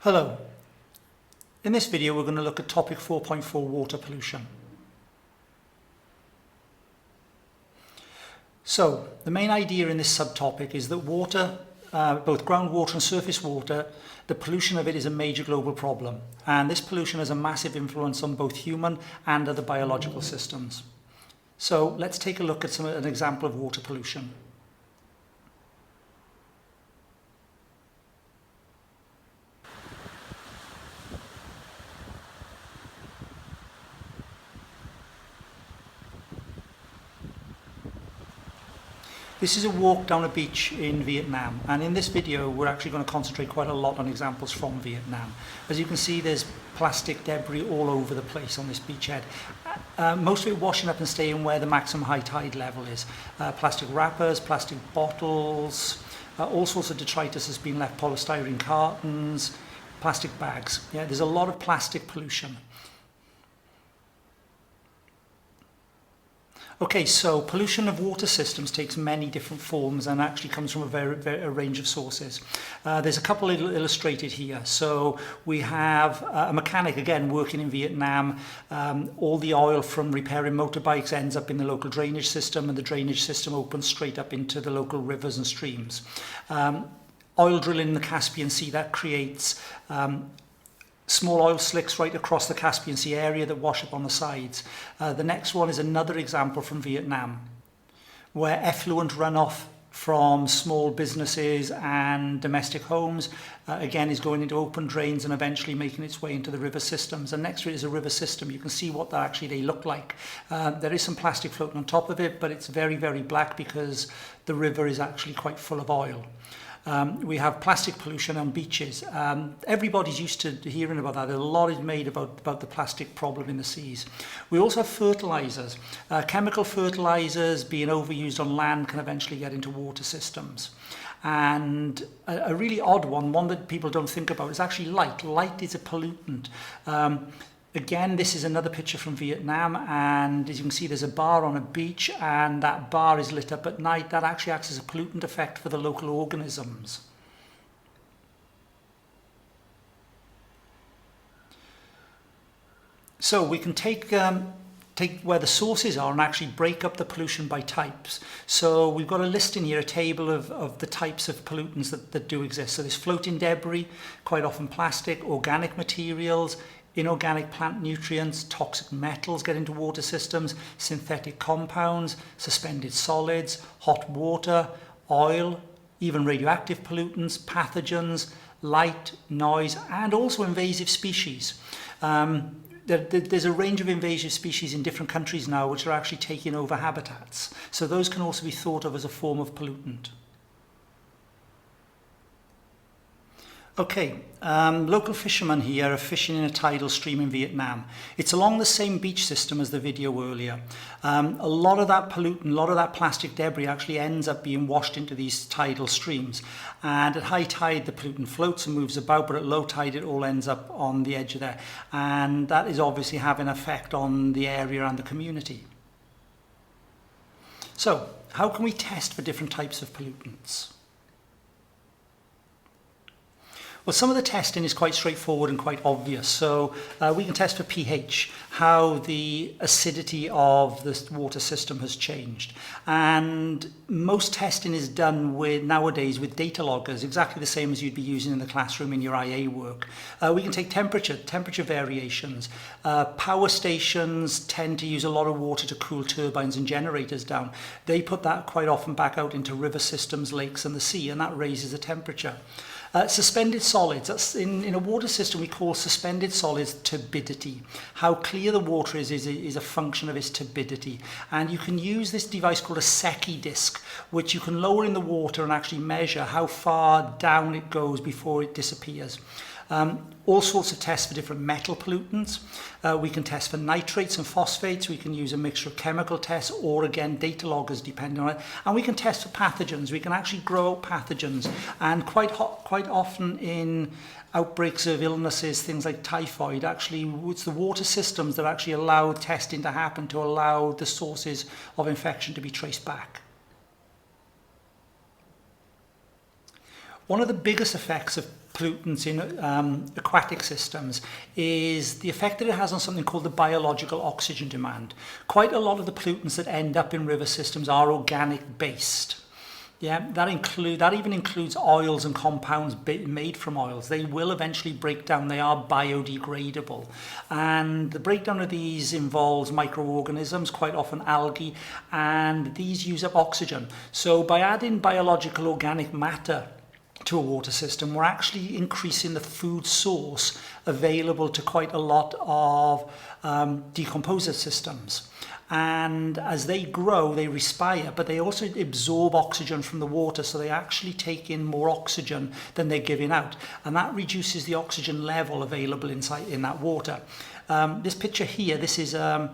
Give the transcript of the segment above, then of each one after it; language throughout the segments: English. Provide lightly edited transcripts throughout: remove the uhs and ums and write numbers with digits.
Hello. In this video we're going to look at topic 4.4 water pollution. So the main idea in this subtopic is that water, both groundwater and surface water, the pollution of it is a major global problem, and this pollution has a massive influence on both human and other biological systems. So let's take a look at an example of water pollution. This is a walk down a beach in Vietnam, and in this video we're actually going to concentrate quite a lot on examples from Vietnam. As you can see, there's plastic debris all over the place on this beachhead. Most of it washing up and staying where the maximum high tide level is. Plastic wrappers, plastic bottles, all sorts of detritus has been left, polystyrene cartons, plastic bags. Yeah, there's a lot of plastic pollution. Okay, so pollution of water systems takes many different forms and actually comes from a range of sources. There's a couple illustrated here. So we have a mechanic, again, working in Vietnam. All the oil from repairing motorbikes ends up in the local drainage system, and the drainage system opens straight up into the local rivers and streams. Oil drilling in the Caspian Sea, that creates small oil slicks right across the Caspian Sea area that wash up on the sides. The next one is another example from Vietnam, where effluent runoff from small businesses and domestic homes, again, is going into open drains and eventually making its way into the river systems. And next to it is a river system. You can see what they look like. There is some plastic floating on top of it, but it's very, very black because the river is actually quite full of oil. We have plastic pollution on beaches. Everybody's used to hearing about that. A lot is made about the plastic problem in the seas. We also have fertilizers. Chemical fertilizers being overused on land can eventually get into water systems. And a really odd one that people don't think about, is actually light. Light is a pollutant. Again, this is another picture from Vietnam, and as you can see, there's a bar on a beach, and that bar is lit up at night. That actually acts as a pollutant effect for the local organisms. So we can take where the sources are and actually break up the pollution by types. So we've got a list in here, a table of the types of pollutants that do exist. So there's floating debris, quite often plastic, organic materials, inorganic plant nutrients, toxic metals get into water systems, synthetic compounds, suspended solids, hot water, oil, even radioactive pollutants, pathogens, light, noise, and also invasive species. There's a range of invasive species in different countries now which are actually taking over habitats. So those can also be thought of as a form of pollutant. Okay, local fishermen here are fishing in a tidal stream in Vietnam. It's along the same beach system as the video earlier. A lot of that pollutant, a lot of that plastic debris actually ends up being washed into these tidal streams. And at high tide, the pollutant floats and moves about, but at low tide, it all ends up on the edge of there. And that is obviously having an effect on the area and the community. So, how can we test for different types of pollutants? Well, some of the testing is quite straightforward and quite obvious. So we can test for pH, how the acidity of the water system has changed. And most testing is done nowadays with data loggers, exactly the same as you'd be using in the classroom in your IA work. We can take temperature variations. Power stations tend to use a lot of water to cool turbines and generators down. They put that quite often back out into river systems, lakes and the sea, and that raises the temperature. Suspended solids, that's in a water system we call suspended solids turbidity. How clear the water is a function of its turbidity. And you can use this device called a Secchi disc, which you can lower in the water and actually measure how far down it goes before it disappears. All sorts of tests for different metal pollutants. We can test for nitrates and phosphates. We can use a mixture of chemical tests or, again, data loggers depending on it. And we can test for pathogens. We can actually grow out pathogens. And quite often in outbreaks of illnesses, things like typhoid, actually it's the water systems that actually allow testing to happen to allow the sources of infection to be traced back. One of the biggest effects of pollutants in aquatic systems is the effect that it has on something called the biological oxygen demand. Quite a lot of the pollutants that end up in river systems are organic based. Yeah, that even includes oils and compounds made from oils. They will eventually break down. They are biodegradable. And the breakdown of these involves microorganisms, quite often algae, and these use up oxygen. So by adding biological organic matter to a water system, we're actually increasing the food source available to quite a lot of decomposer systems. And as they grow, they respire, but they also absorb oxygen from the water, so they actually take in more oxygen than they're giving out, and that reduces the oxygen level available inside in that water. This picture here, this is a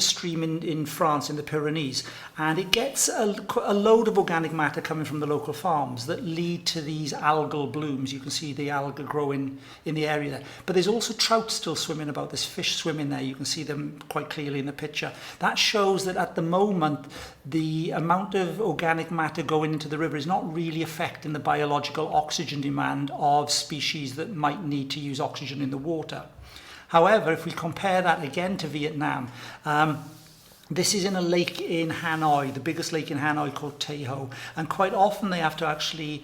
stream in France, in the Pyrenees, and it gets a load of organic matter coming from the local farms that lead to these algal blooms. You can see the algae growing in the area there. But there's also trout still swimming about. There's fish swimming there. You can see them quite clearly in the picture. That shows that at the moment, the amount of organic matter going into the river is not really affecting the biological oxygen demand of species that might need to use oxygen in the water. However, if we compare that again to Vietnam, this is in a lake in Hanoi, the biggest lake in Hanoi called Tay Ho, and quite often they have to actually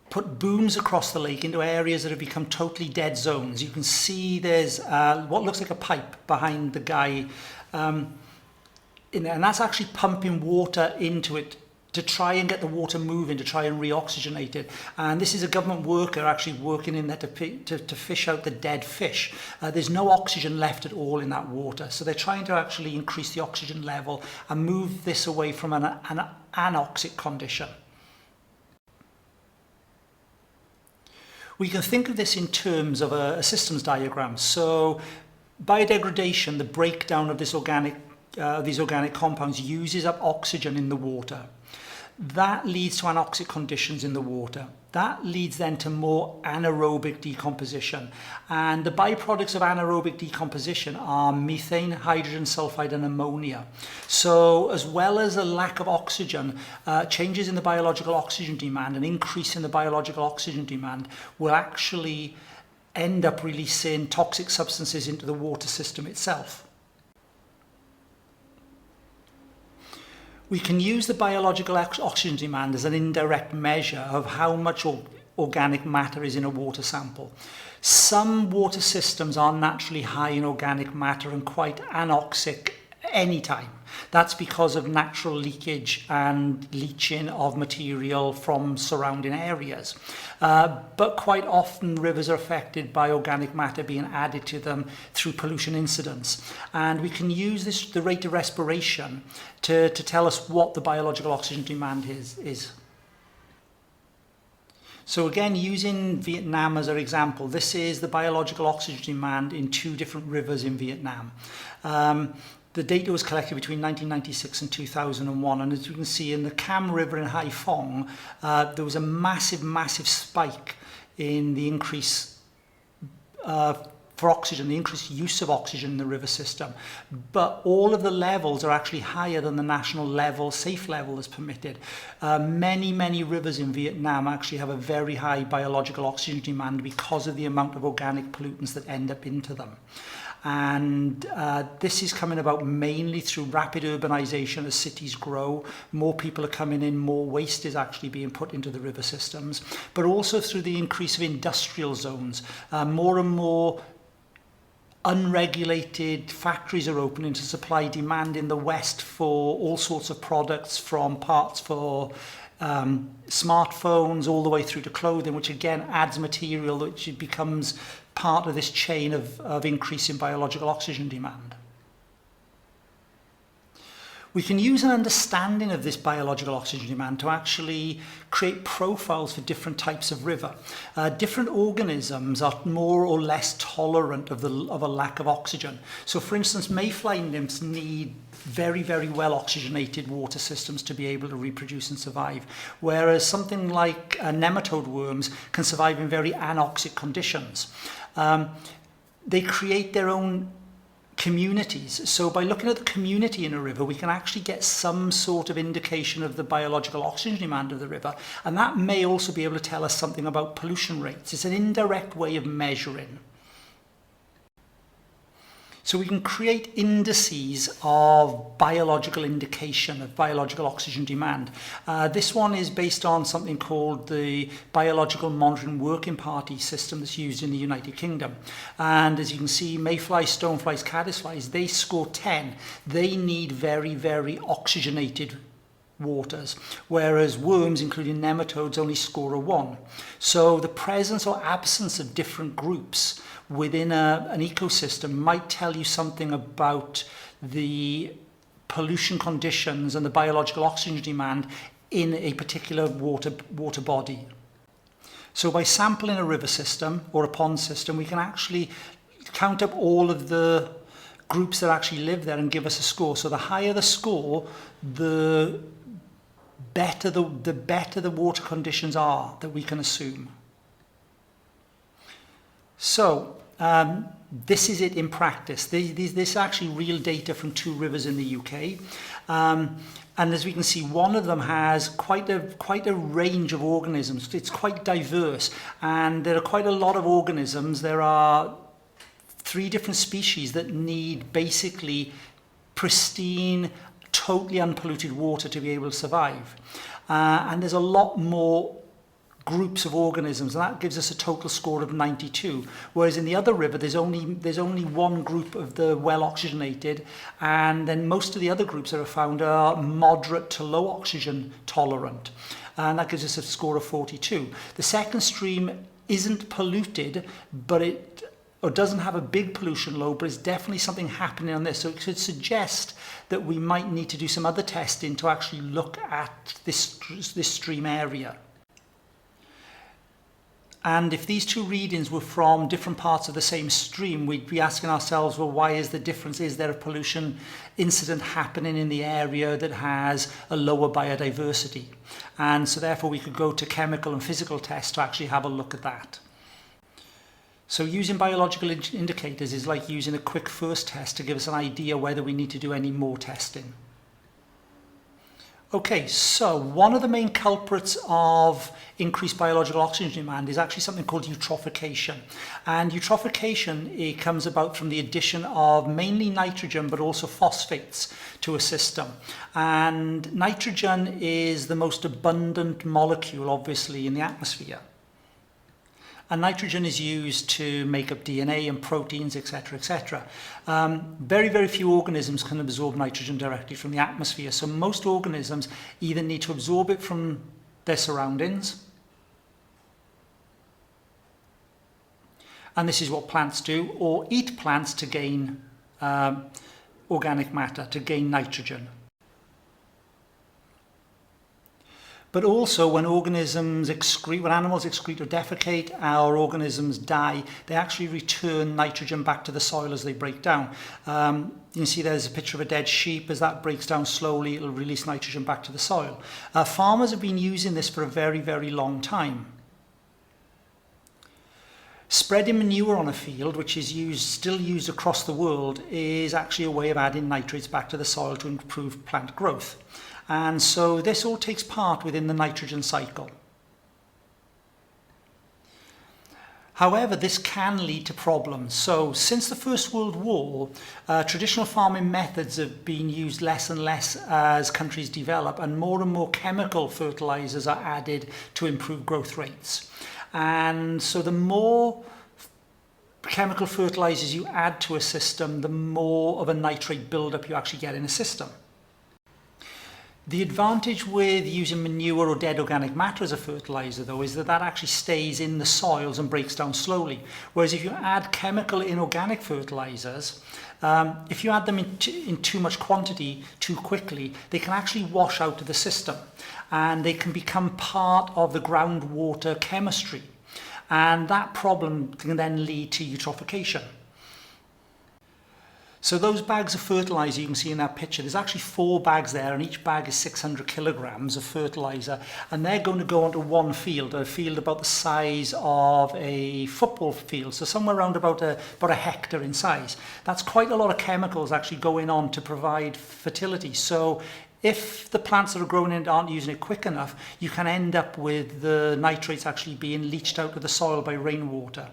put booms across the lake into areas that have become totally dead zones. You can see there's what looks like a pipe behind the guy in there, and that's actually pumping water into it to try and get the water moving, to try and reoxygenate it. And this is a government worker actually working in there to fish out the dead fish. There's no oxygen left at all in that water. So they're trying to actually increase the oxygen level and move this away from an anoxic condition. We can think of this in terms of a systems diagram. So biodegradation, the breakdown of these organic compounds, uses up oxygen in the water. That leads to anoxic conditions in the water. That leads then to more anaerobic decomposition. And the byproducts of anaerobic decomposition are methane, hydrogen sulfide, and ammonia. So as well as a lack of oxygen, changes in the biological oxygen demand, an increase in the biological oxygen demand will actually end up releasing toxic substances into the water system itself. We can use the biological oxygen demand as an indirect measure of how much organic matter is in a water sample. Some water systems are naturally high in organic matter and quite anoxic anytime. That's because of natural leakage and leaching of material from surrounding areas. But quite often rivers are affected by organic matter being added to them through pollution incidents. And we can use the rate of respiration to tell us what the biological oxygen demand is. So again, using Vietnam as our example, this is the biological oxygen demand in 2 different rivers in Vietnam. The data was collected between 1996 and 2001, and as you can see in the Cam River in Hai Phong, there was a massive spike in the increase for oxygen, the increased use of oxygen in the river system. But all of the levels are actually higher than the national level, safe level is permitted. Many rivers in Vietnam actually have a very high biological oxygen demand because of the amount of organic pollutants that end up into them. And this is coming about mainly through rapid urbanization as cities grow. More people are coming in, more waste is actually being put into the river systems, but also through the increase of industrial zones. More and more unregulated factories are opening to supply demand in the West for all sorts of products, from parts for smartphones all the way through to clothing, which again adds material which becomes part of this chain of increasing biological oxygen demand. We can use an understanding of this biological oxygen demand to actually create profiles for different types of river. Different organisms are more or less tolerant of a lack of oxygen. So for instance, mayfly nymphs need very well oxygenated water systems to be able to reproduce and survive, whereas something like nematode worms can survive in very anoxic conditions. They create their own communities. So by looking at the community in a river, we can actually get some sort of indication of the biological oxygen demand of the river, and that may also be able to tell us something about pollution rates. It's an indirect way of measuring. So we can create indices of biological indication of biological oxygen demand. This one is based on something called the Biological Monitoring Working Party system that's used in the United Kingdom. And as you can see, mayflies, stoneflies, caddisflies, they score 10. They need very, very oxygenated waters, whereas worms, including nematodes, only score a 1. So the presence or absence of different groups within an ecosystem might tell you something about the pollution conditions and the biological oxygen demand in a particular water body. So by sampling a river system or a pond system, we can actually count up all of the groups that actually live there and give us a score. So the higher the score, the better the water conditions are that we can assume. So this is it in practice. This is actually real data from 2 rivers in the UK. And as we can see, one of them has quite a range of organisms. It's quite diverse, and there are quite a lot of organisms. There are 3 different species that need basically pristine, totally unpolluted water to be able to survive. And there's a lot more groups of organisms, and that gives us a total score of 92, whereas in the other river there's only one group of the well oxygenated, and then most of the other groups that are found are moderate to low oxygen tolerant, and that gives us a score of 42. The second stream isn't polluted, but or doesn't have a big pollution load, but it's definitely something happening on this. So it could suggest that we might need to do some other testing to actually look at this stream area. And if these 2 readings were from different parts of the same stream, we'd be asking ourselves, well, why is the difference? Is there a pollution incident happening in the area that has a lower biodiversity? And so therefore we could go to chemical and physical tests to actually have a look at that. So using biological indicators is like using a quick first test to give us an idea whether we need to do any more testing. Okay, so one of the main culprits of increased biological oxygen demand is actually something called eutrophication. And eutrophication, it comes about from the addition of mainly nitrogen but also phosphates to a system. And nitrogen is the most abundant molecule, obviously, in the atmosphere. And nitrogen is used to make up DNA and proteins, etc., etc. Very, very few organisms can absorb nitrogen directly from the atmosphere. So most organisms either need to absorb it from their surroundings, and this is what plants do, or eat plants to gain organic matter, to gain nitrogen. But also when animals excrete or defecate, our organisms die, they actually return nitrogen back to the soil as they break down. You can see there's a picture of a dead sheep. As that breaks down slowly, it'll release nitrogen back to the soil. Farmers have been using this for a very, very long time. Spreading manure on a field, which is still used across the world, is actually a way of adding nitrates back to the soil to improve plant growth. And so this all takes part within the nitrogen cycle. However, this can lead to problems. So since the First World War, traditional farming methods have been used less and less as countries develop, and more chemical fertilizers are added to improve growth rates. And so the more chemical fertilizers you add to a system, the more of a nitrate buildup you actually get in a system. The advantage with using manure or dead organic matter as a fertilizer, though, is that actually stays in the soils and breaks down slowly. Whereas if you add chemical inorganic fertilizers, if you add them in too much quantity too quickly, they can actually wash out of the system, and they can become part of the groundwater chemistry. And that problem can then lead to eutrophication. So those bags of fertilizer you can see in that picture, there's actually 4 bags there, and each bag is 600 kilograms of fertilizer, and they're going to go onto one field, a field about the size of a football field, so somewhere around about a hectare in size. That's quite a lot of chemicals actually going on to provide fertility. So if the plants that are growing in it aren't using it quick enough, you can end up with the nitrates actually being leached out of the soil by rainwater.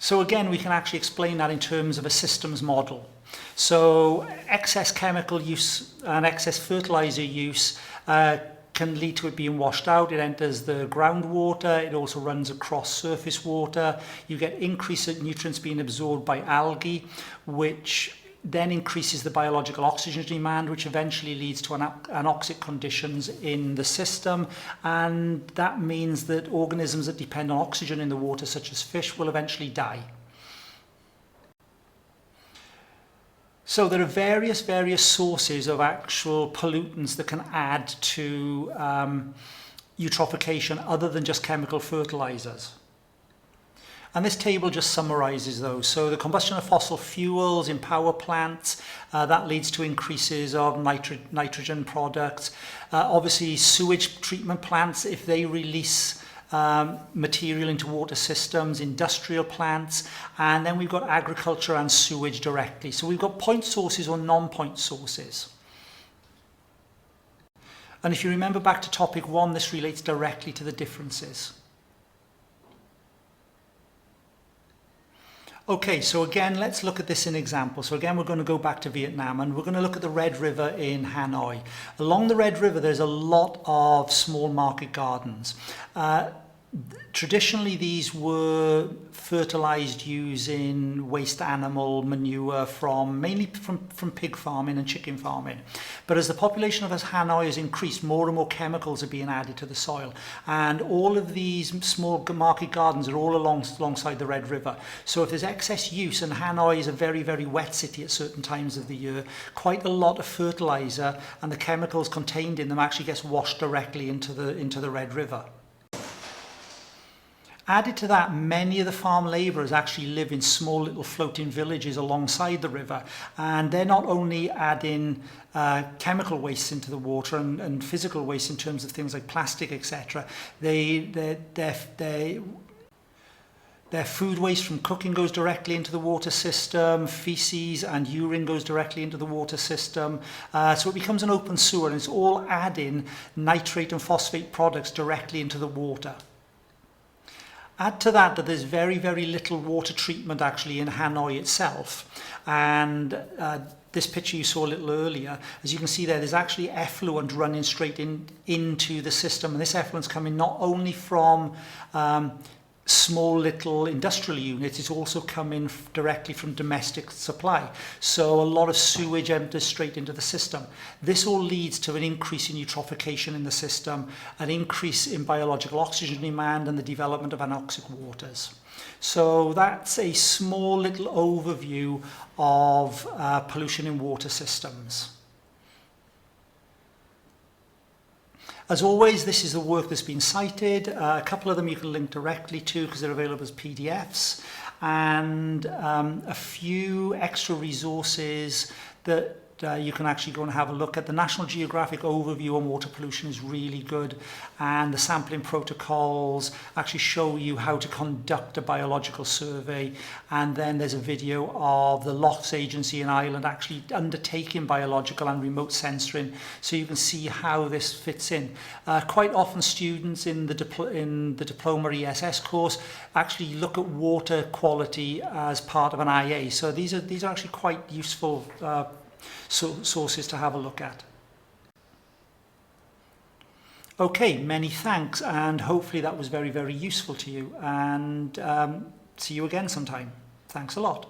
So again, we can actually explain that in terms of a systems model. So excess chemical use and excess fertilizer use can lead to it being washed out. It enters the groundwater. It also runs across surface water. You get increase of nutrients being absorbed by algae, which then increases the biological oxygen demand, which eventually leads to anoxic conditions in the system. And that means that organisms that depend on oxygen in the water, such as fish, will eventually die. So there are various sources of actual pollutants that can add to eutrophication other than just chemical fertilizers. And this table just summarizes those. So the combustion of fossil fuels in power plants, that leads to increases of nitrogen products. Obviously, sewage treatment plants, if they release material into water systems, industrial plants, and then we've got agriculture and sewage directly. So we've got point sources or non-point sources. And if you remember back to topic 1, this relates directly to the differences. Okay, so again, let's look at this in example. So again, we're going to go back to Vietnam, and we're going to look at the Red River in Hanoi. Along the Red River, there's a lot of small market gardens. Traditionally, these were fertilized using waste animal manure mainly from pig farming and chicken farming. But as the population of Hanoi has increased, more and more chemicals are being added to the soil. And all of these small market gardens are all alongside the Red River. So if there's excess use, and Hanoi is a very wet city at certain times of the year, quite a lot of fertilizer and the chemicals contained in them actually gets washed directly into the Red River. Added to that, many of the farm labourers actually live in small little floating villages alongside the river, and they're not only adding chemical waste into the water and physical waste in terms of things like plastic, etc. Their food waste from cooking goes directly into the water system, feces and urine goes directly into the water system. So it becomes an open sewer, and it's all adding nitrate and phosphate products directly into the water. Add to that there's very little water treatment actually in Hanoi itself, and this picture you saw a little earlier, as you can see there's actually effluent running straight into the system, and this effluent's coming not only from small little industrial units, it's also coming directly from domestic supply. So a lot of sewage enters straight into the system. This all leads to an increase in eutrophication in the system, an increase in biological oxygen demand, and the development of anoxic waters. So that's a small little overview of pollution in water systems. As always, this is the work that's been cited. A couple of them you can link directly to because they're available as PDFs, and a few extra resources that you can actually go and have a look at. The National Geographic overview on water pollution is really good, and the sampling protocols actually show you how to conduct a biological survey. And then there's a video of the Lochs Agency in Ireland actually undertaking biological and remote sensoring, so you can see how this fits in. Quite often students in the Diploma ESS course actually look at water quality as part of an IA, so these are actually quite useful sources to have a look at. Okay, many thanks, and hopefully that was very useful to you, and see you again sometime. Thanks a lot.